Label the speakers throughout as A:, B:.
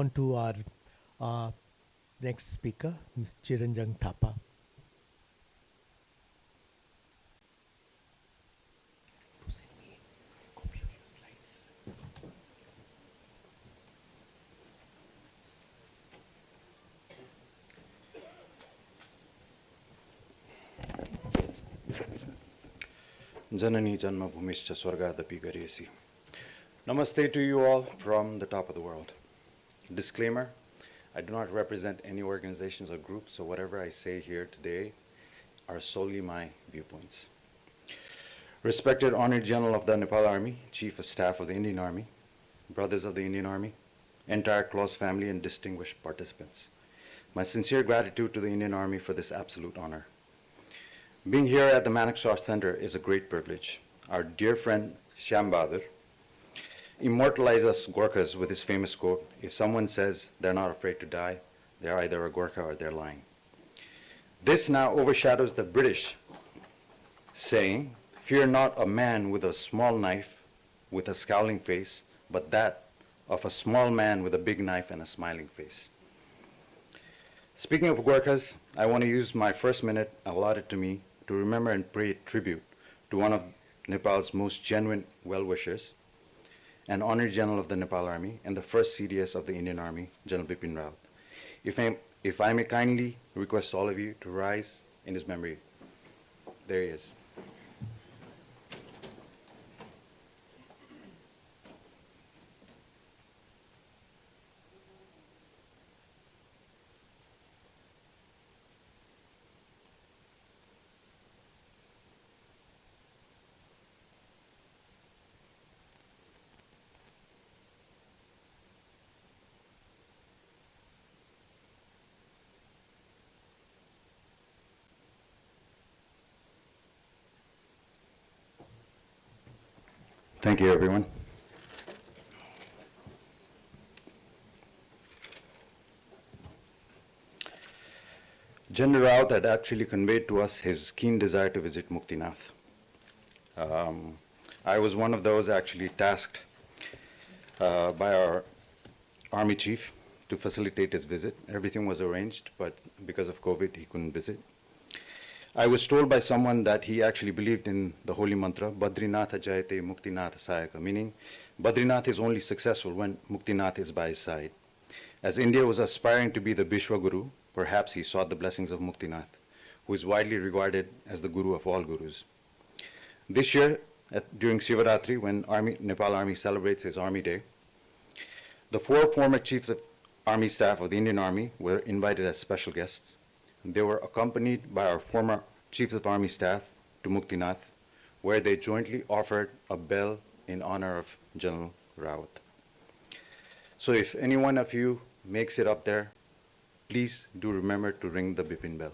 A: on to our uh, next speaker, Ms. Chiranjang Thapa.
B: Janani Janma Bhumishcha Swargadapi Garesi. Namaste to you all from the top of the world. Disclaimer, I do not represent any organizations or groups, so whatever I say here today are solely my viewpoints. Respected Honored General of the Nepal Army, Chief of Staff of the Indian Army, brothers of the Indian Army, entire close family and distinguished participants. My sincere gratitude to the Indian Army for this absolute honor. Being here at the Manekshaw Center is a great privilege. Our dear friend Shyam Bahadur immortalizes Gorkhas with his famous quote, "If someone says they're not afraid to die, they're either a Gorkha or they're lying." This now overshadows the British saying, "Fear not a man with a small knife, with a scowling face, but that of a small man with a big knife and a smiling face." Speaking of Gorkhas, I want to use my first minute allotted to me to remember and pay tribute to one of Nepal's most genuine well-wishers, an Honored General of the Nepal Army and the first CDS of the Indian Army, General Bipin Rawat. If I may kindly request all of you to rise in his memory. There he is. Thank you, everyone. General Rawat had actually conveyed to us his keen desire to visit Muktinath. I was one of those actually tasked by our Army Chief to facilitate his visit. Everything was arranged, but because of COVID, he couldn't visit. I was told by someone that he actually believed in the holy mantra, Badrinath Jayate Muktinath Sayaka, meaning Badrinath is only successful when Muktinath is by his side. As India was aspiring to be the Bishwa Guru, perhaps he sought the blessings of Muktinath, who is widely regarded as the Guru of all Gurus. This year, during Shivaratri, when Nepal Army celebrates its Army Day, the 4 former chiefs of Army staff of the Indian Army were invited as special guests. They were accompanied by our former Chiefs of Army Staff to Muktinath, where they jointly offered a bell in honor of General Rawat. So if any one of you makes it up there, please do remember to ring the Bipin bell.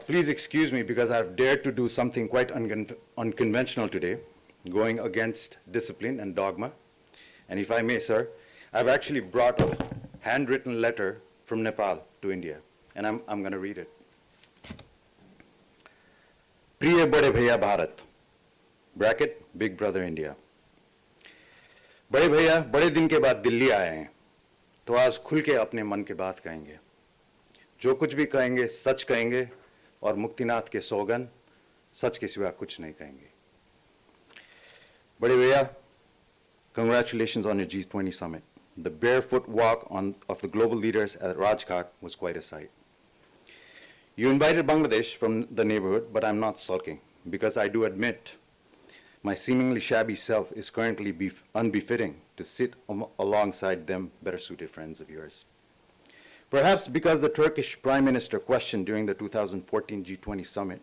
B: Please excuse me because I've dared to do something quite unconventional today, going against discipline and dogma. And if I may, sir, I've actually brought a handwritten letter from Nepal to India, and I'm going to read it. Priya Bade Bhaiya Bharat, bracket, Big Brother India. बड़े भैया बड़े दिन के बाद दिल्ली आए हैं, तो आज खुल के अपने मन की बात कहेंगे. जो कुछ भी कहेंगे सच कहेंगे और मुक्तिनाथ के सौगन सच के सिवा कुछ नहीं कहेंगे. बड़े भैया, congratulations on your G20 summit. The barefoot walk of the global leaders at Rajghat was quite a sight. You invited Bangladesh from the neighborhood, but I'm not sulking, because I do admit my seemingly shabby self is currently unbefitting to sit alongside them better-suited friends of yours. Perhaps because the Turkish Prime Minister questioned during the 2014 G20 summit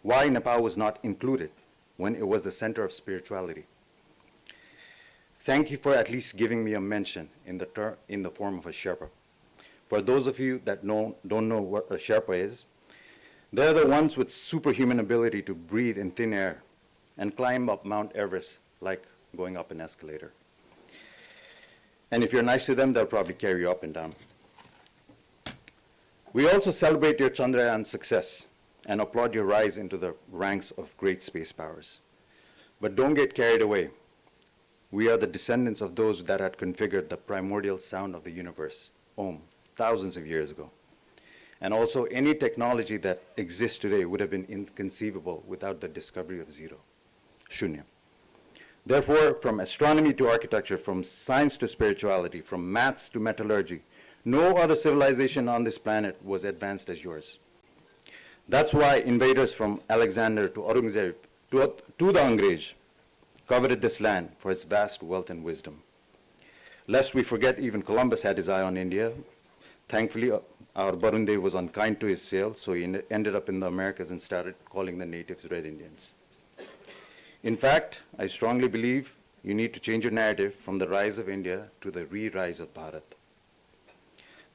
B: why Nepal was not included when it was the center of spirituality. Thank you for at least giving me a mention in the form of a Sherpa. For those of you that don't know what a Sherpa is, they're the ones with superhuman ability to breathe in thin air and climb up Mount Everest like going up an escalator. And if you're nice to them, they'll probably carry you up and down. We also celebrate your Chandrayaan success and applaud your rise into the ranks of great space powers. But don't get carried away. We are the descendants of those that had configured the primordial sound of the universe, Om, thousands of years ago. And also, any technology that exists today would have been inconceivable without the discovery of zero, Shunya. Therefore, from astronomy to architecture, from science to spirituality, from maths to metallurgy, no other civilization on this planet was advanced as yours. That's why invaders from Alexander to Aurangzeb to the Angrez coveted this land for its vast wealth and wisdom. Lest we forget, even Columbus had his eye on India. Thankfully, our Barundev was unkind to his sail, so he ended up in the Americas and started calling the natives Red Indians. In fact, I strongly believe you need to change your narrative from the rise of India to the re-rise of Bharat.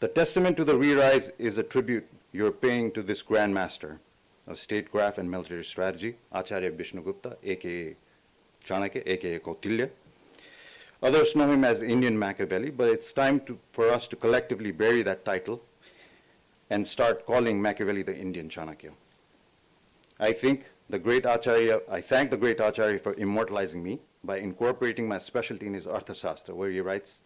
B: The testament to the re-rise is a tribute you're paying to this Grand Master of statecraft and military strategy, Acharya Vishnugupta, aka Chanakya, aka Kautilya. Others know him as the Indian Machiavelli, but it's time for us to collectively bury that title and start calling Machiavelli the Indian Chanakya. I thank the great Acharya for immortalizing me by incorporating my specialty in his Arthashastra, where he writes,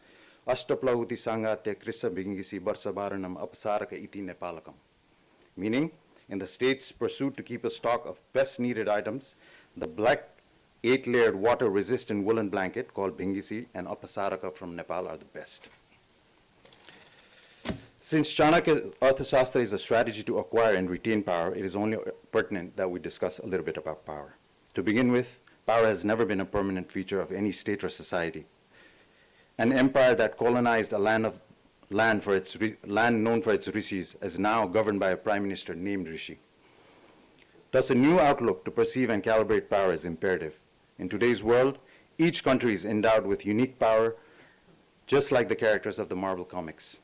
B: Ashtaplahuti Sangatya Krisa Bhingisi Barsavaranam Apsaraka iti Nepalakam. Meaning, in the state's pursuit to keep a stock of best needed items, the black 8-layered water-resistant woolen blanket called Bhingisi and Apasaraka from Nepal are the best. Since Chanakya's Arthashastra is a strategy to acquire and retain power, it is only pertinent that we discuss a little bit about power. To begin with, power has never been a permanent feature of any state or society. An empire that colonized a land known for its rishis is now governed by a prime minister named Rishi. Thus, a new outlook to perceive and calibrate power is imperative. In today's world, each country is endowed with unique power, just like the characters of the Marvel comics.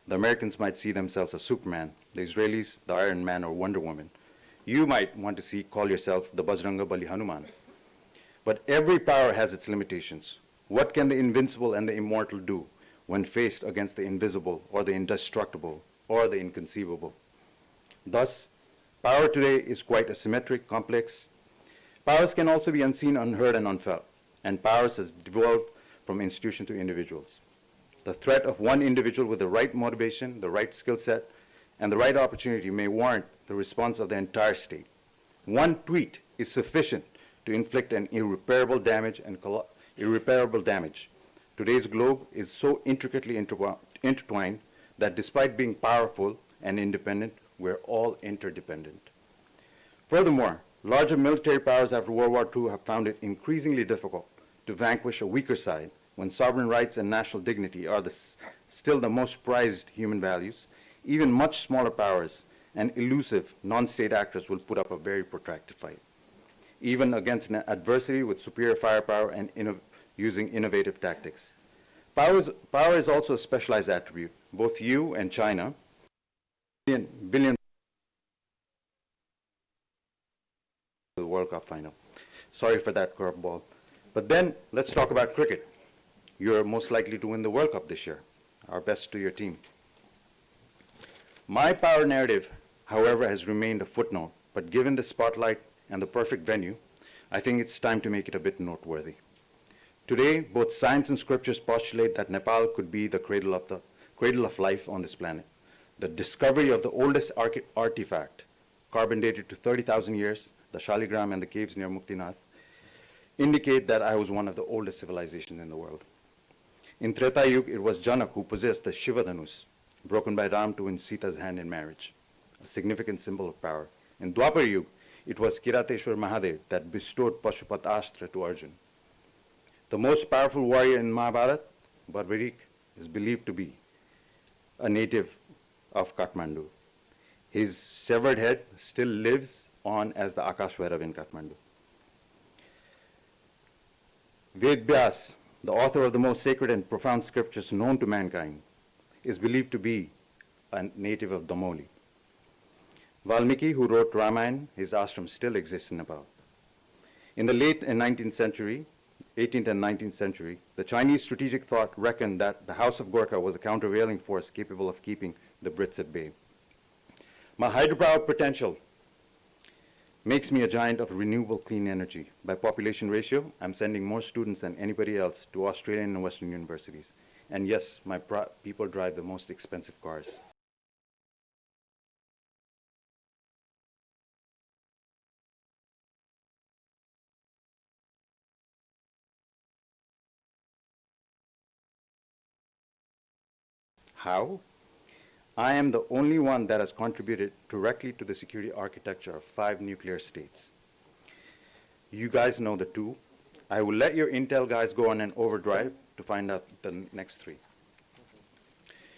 B: The Americans might see themselves as Superman, the Israelis, the Iron Man or Wonder Woman. You might want to call yourself the Bajranga Bali Hanuman. But every power has its limitations. What can the invincible and the immortal do when faced against the invisible or the indestructible or the inconceivable? Thus, power today is quite asymmetric, complex. Powers can also be unseen, unheard, and unfelt, and powers has devolved from institution to individuals. The threat of one individual with the right motivation, the right skill set, and the right opportunity may warrant the response of the entire state. One tweet is sufficient to inflict an irreparable damage. Today's globe is so intricately intertwined that despite being powerful and independent, we're all interdependent. Furthermore, larger military powers after World War II have found it increasingly difficult to vanquish a weaker side when sovereign rights and national dignity are still the most prized human values. Even much smaller powers and elusive non-state actors will put up a very protracted fight, even against an adversary with superior firepower and using innovative tactics. Power is also a specialized attribute. Both you and China, billion the World Cup final. Sorry for that curveball. But then let's talk about cricket. You're most likely to win the World Cup this year. Our best to your team. My power narrative, however, has remained a footnote, but given the spotlight and the perfect venue, I think it's time to make it a bit noteworthy. Today, both science and scriptures postulate that Nepal could be the cradle of life on this planet. The discovery of the oldest artifact, carbon dated to 30,000 years, the Shaligram and the caves near Muktinath, indicate that I was one of the oldest civilizations in the world. In Treta Yuga, it was Janak who possessed the Shiva Dhanus, broken by Ram to win Sita's hand in marriage, a significant symbol of power. In Dwapar Yuga, it was Kirateshwar Mahadev that bestowed Pashupat Astra to Arjun. The most powerful warrior in Mahabharata, Barbarik, is believed to be a native of Kathmandu. His severed head still lives on as the Akash Bhairav in Kathmandu. Ved Vyas, the author of the most sacred and profound scriptures known to mankind, is believed to be a native of Damoli. Valmiki, who wrote Ramayana, his ashram still exists in Nepal. In the late 18th and 19th century, the Chinese strategic thought reckoned that the House of Gorkha was a countervailing force capable of keeping the Brits at bay. My hydropower potential makes me a giant of renewable clean energy. By population ratio, I'm sending more students than anybody else to Australian and Western universities. And yes, my people drive the most expensive cars. How? I am the only one that has contributed directly to the security architecture of 5 nuclear states. You guys know the 2. I will let your intel guys go on an overdrive to find out the next 3.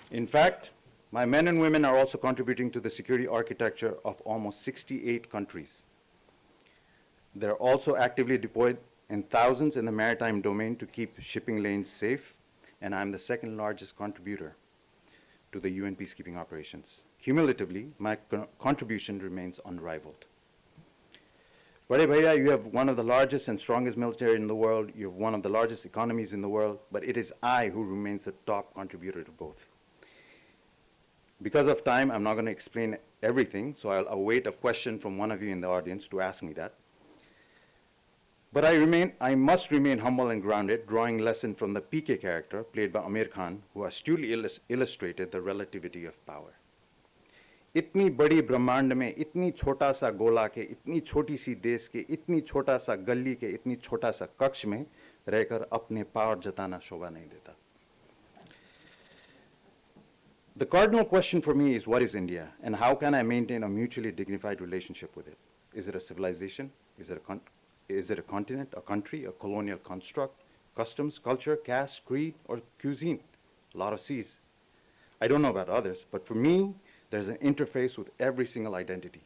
B: In fact, my men and women are also contributing to the security architecture of almost 68 countries. They're also actively deployed in thousands in the maritime domain to keep shipping lanes safe, and I'm the second largest contributor to the UN peacekeeping operations. Cumulatively, my contribution remains unrivaled. Bade Bhaiya, you have one of the largest and strongest military in the world, you have one of the largest economies in the world, but it is I who remains the top contributor to both. Because of time, I'm not going to explain everything, so I'll await a question from one of you in the audience to ask me that. But I must remain humble and grounded, drawing lesson from the PK character played by Amir Khan, who astutely illustrated the relativity of power. इतनी बड़ी ब्रह्मांड में इतनी छोटा सा गोला के इतनी छोटी सी देश के इतनी छोटा सा गली के इतनी छोटा सा कक्ष में रहकर अपने पावर जताना शोभा नहीं देता. The cardinal question for me is, what is India, and how can I maintain a mutually dignified relationship with it? Is it a civilization? Is it a continent, a country, a colonial construct, customs, culture, caste, creed, or cuisine? A lot of C's. I don't know about others, but for me, there's an interface with every single identity.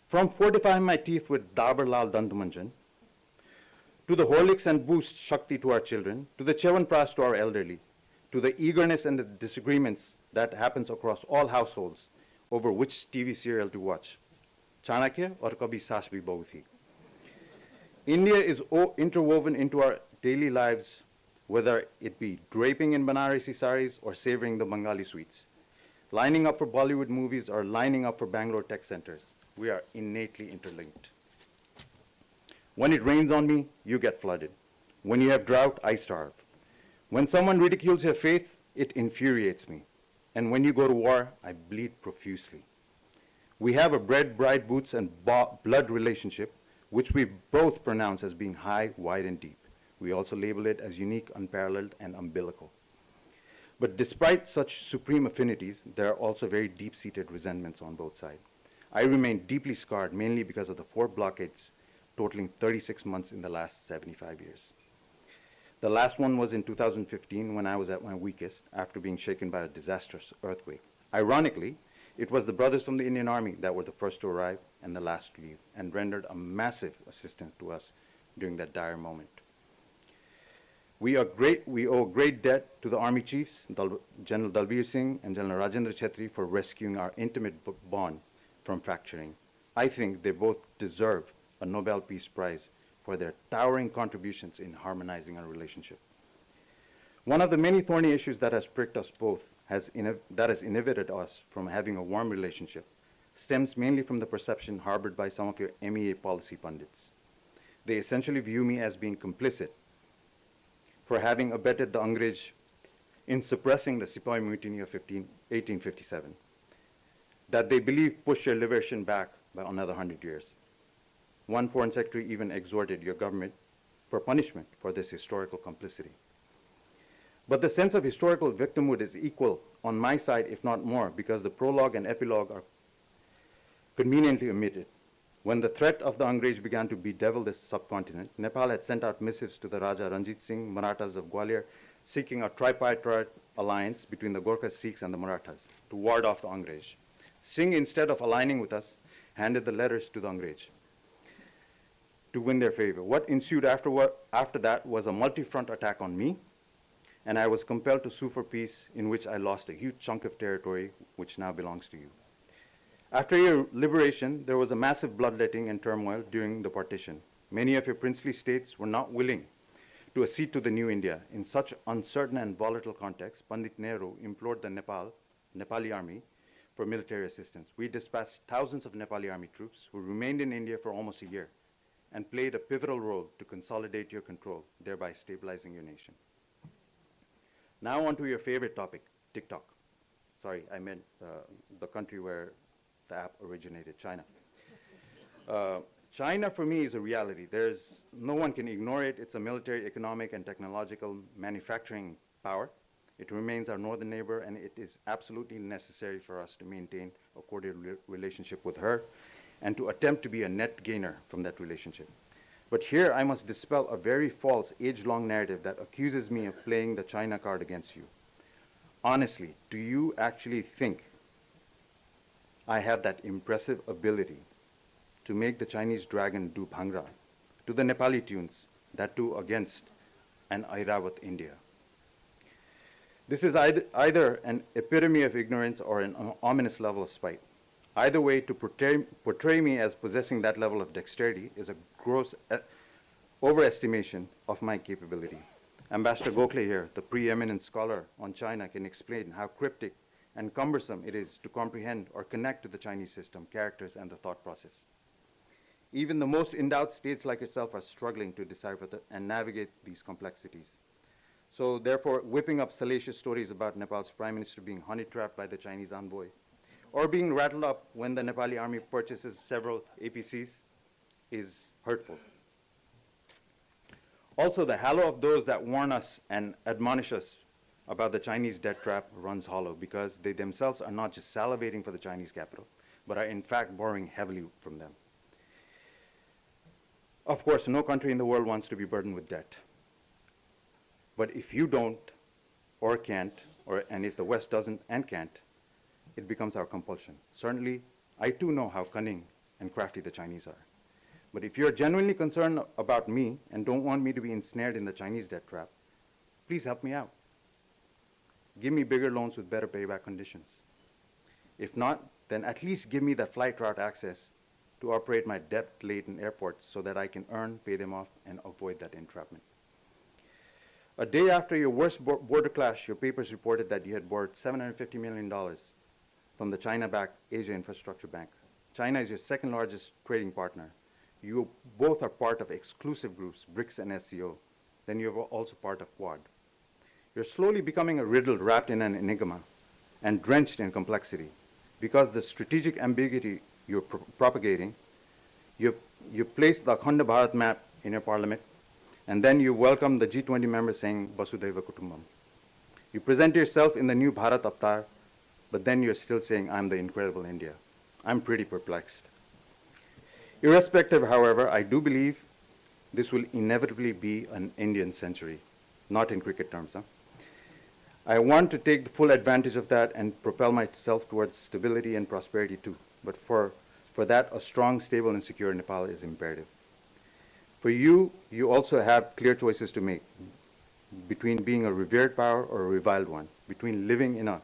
B: From fortifying my teeth with Dabur Lal Dantamanjan, to the Horlicks and Boost Shakti to our children, to the Chyawanprash to our elderly, to the eagerness and the disagreements that happens across all households over which TV serial to watch. Chanakya or Kabhi Saas Bhi Bahu Thi. India is interwoven into our daily lives, whether it be draping in Banarasi saris or savoring the Bengali sweets, lining up for Bollywood movies or lining up for Bangalore tech centers. We are innately interlinked. When it rains on me, you get flooded. When you have drought, I starve. When someone ridicules your faith, it infuriates me. And when you go to war, I bleed profusely. We have a bread, bride, boots, and blood relationship, which we both pronounce as being high, wide, and deep. We also label it as unique, unparalleled, and umbilical. But despite such supreme affinities, there are also very deep-seated resentments on both sides. I remain deeply scarred, mainly because of the 4 blockades, totaling 36 months in the last 75 years. The last one was in 2015, when I was at my weakest, after being shaken by a disastrous earthquake. Ironically, it was the brothers from the Indian Army that were the first to arrive and the last to leave, and rendered a massive assistance to us during that dire moment. We owe great debt to the Army chiefs, General Dalbir Singh and General Rajendra Chetri, for rescuing our intimate bond from fracturing. I think they both deserve a Nobel Peace Prize for their towering contributions in harmonizing our relationship. One of the many thorny issues that has pricked us both, that has inhibited us from having a warm relationship, stems mainly from the perception harbored by some of your MEA policy pundits. They essentially view me as being complicit for having abetted the Angrez in suppressing the Sepoy Mutiny of 1857, that they believe pushed your liberation back by another 100 years. One foreign secretary even exhorted your government for punishment for this historical complicity. But the sense of historical victimhood is equal on my side, if not more, because the prologue and epilogue are conveniently omitted. When the threat of the Angrez began to bedevil this subcontinent, Nepal had sent out missives to the Raja Ranjit Singh, Marathas of Gwalior, seeking a tripartite alliance between the Gorkhas, Sikhs, and the Marathas to ward off the Angrez. Singh, instead of aligning with us, handed the letters to the Angrez to win their favor. What ensued after that was a multi-front attack on me, and I was compelled to sue for peace, in which I lost a huge chunk of territory which now belongs to you. After your liberation, there was a massive bloodletting and turmoil during the partition. Many of your princely states were not willing to accede to the new India. In such uncertain and volatile context, Pandit Nehru implored the Nepali army for military assistance. We dispatched thousands of Nepali army troops who remained in India for almost a year and played a pivotal role to consolidate your control, thereby stabilizing your nation. Now on to your favorite topic, TikTok. Sorry, I meant the country where the app originated, China. China, for me, is a reality. No one can ignore it. It's a military, economic, and technological manufacturing power. It remains our northern neighbor, and it is absolutely necessary for us to maintain a cordial relationship with her and to attempt to be a net gainer from that relationship. But here I must dispel a very false, age-long narrative that accuses me of playing the China card against you. Honestly, do you actually think I have that impressive ability to make the Chinese dragon do bhangra to the Nepali tunes, that too against an Airavate India? This is either an epitome of ignorance or an ominous level of spite. Either way, to portray me as possessing that level of dexterity is a gross overestimation of my capability. Ambassador Gokhale here, the preeminent scholar on China, can explain how cryptic and cumbersome it is to comprehend or connect to the Chinese system, characters, and the thought process. Even the most endowed states like itself are struggling to decipher and navigate these complexities. So therefore, whipping up salacious stories about Nepal's prime minister being honey-trapped by the Chinese envoy, or being rattled up when the Nepali army purchases several APCs, is hurtful. Also, the halo of those that warn us and admonish us about the Chinese debt trap runs hollow, because they themselves are not just salivating for the Chinese capital, but are in fact borrowing heavily from them. Of course, no country in the world wants to be burdened with debt. But if you don't, or can't, and if the West doesn't and can't, it becomes our compulsion. Certainly, I too know how cunning and crafty the Chinese are. But if you're genuinely concerned about me and don't want me to be ensnared in the Chinese debt trap, please help me out. Give me bigger loans with better payback conditions. If not, then at least give me that flight route access to operate my debt-laden airports so that I can earn, pay them off, and avoid that entrapment. A day after your worst border clash, your papers reported that you had borrowed $750 million from the China-backed Asia Infrastructure Bank. China is your second largest trading partner. You both are part of exclusive groups, BRICS and SCO. Then you're also part of Quad. You're slowly becoming a riddle wrapped in an enigma and drenched in complexity. Because the strategic ambiguity you're propagating, you place the Akhanda Bharat map in your parliament, and then you welcome the G20 members saying Vasudhaiva Kutumbam. You present yourself in the new Bharat avatar, but then you're still saying I'm the incredible India. I'm pretty perplexed. Irrespective, however, I do believe this will inevitably be an Indian century, not in cricket terms. I want to take the full advantage of that and propel myself towards stability and prosperity too. But for that, a strong, stable, and secure Nepal is imperative. For you, you also have clear choices to make between being a revered power or a reviled one, between living in an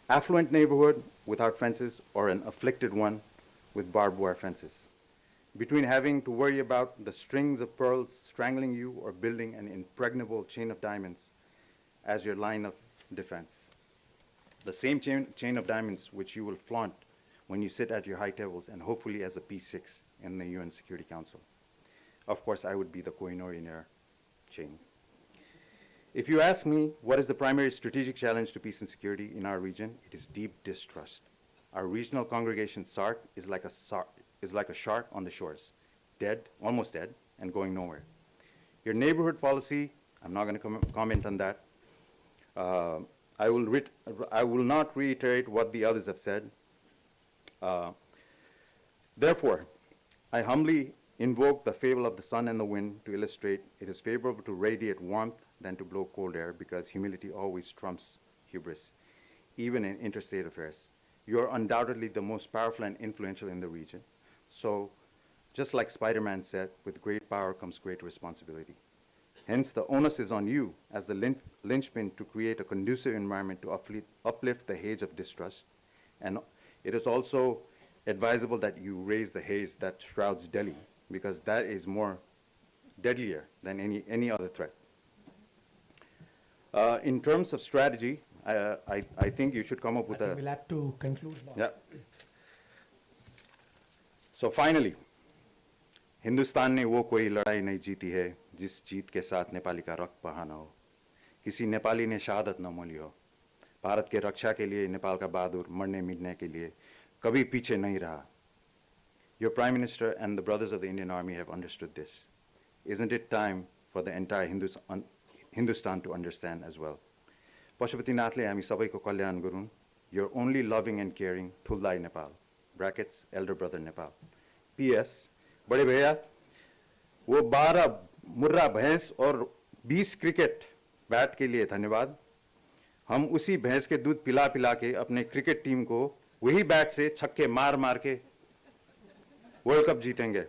B: affluent neighborhood without fences or an afflicted one with barbed wire fences, between having to worry about the strings of pearls strangling you or building an impregnable chain of diamonds as your line of defense. The same chain of diamonds which you will flaunt when you sit at your high tables and hopefully as a P6 in the UN Security Council. Of course, I would be the Kohinoor in your chain. If you ask me what is the primary strategic challenge to peace and security in our region, it is deep distrust. Our regional congregation, SARC, is like a shark on the shores, dead, almost dead, and going nowhere. Your neighborhood policy, I'm not going to comment on that. I will not reiterate what the others have said. Therefore, I humbly invoke the fable of the sun and the wind to illustrate it is favorable to radiate warmth than to blow cold air, because humility always trumps hubris, even in interstate affairs. You are undoubtedly the most powerful and influential in the region. So, just like Spider-Man said, with great power comes great responsibility. Hence, the onus is on you as the linchpin to create a conducive environment to uplift the haze of distrust. And it is also advisable that you raise the haze that shrouds Delhi, because that is more deadlier than any other threat. In terms of strategy, I think you should come up
A: I
B: with
A: think
B: a...
A: we'll have to conclude now.
B: Yeah. So finally, Hindustan ने वो कोई लड़ाई नहीं जीती है जिस जीत के साथ नेपाली का रक्त बहाना हो, किसी नेपाली ने शहादत न मोली हो। भारत के रक्षा के लिए नेपाल का बहादुर मरने मिटने के लिए कभी पीछे नहीं रहा। Your Prime Minister and the brothers of the Indian Army have understood this. Isn't it time for the entire Hindustan to understand as well? पशुपतिनाथले हामी सबैको कल्याण गरून्। Your only loving and caring ठुल्दाई Nepal (brackets elder brother Nepal). PS बड़े भैया, वो 12 मुर्रा भैंस और 20 cricket bat के लिए धन्यवाद। हम उसी भैंस के दूध पिला पिला के अपने क्रिकेट टीम को वही बैट से छक्के मार मार के वर्ल्ड कप जीतेंगे।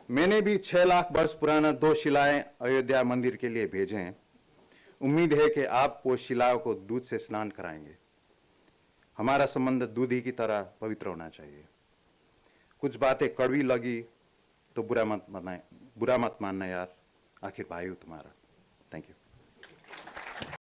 B: मैंने भी 6 लाख वर्ष पुराना 2 शिलाएं अयोध्या मंदिर के लिए भेजे हैं। उम्मीद है कि आप वो शिलाओं को दूध से स्नान कराएंगे। हमारा संबंध दूध ही की तरह पवित्र होना चाहिए। कुछ बातें कड़वी लगी तो बुरा मत मानना यार, आखिर भाई हूं तुम्हारा। Thank you.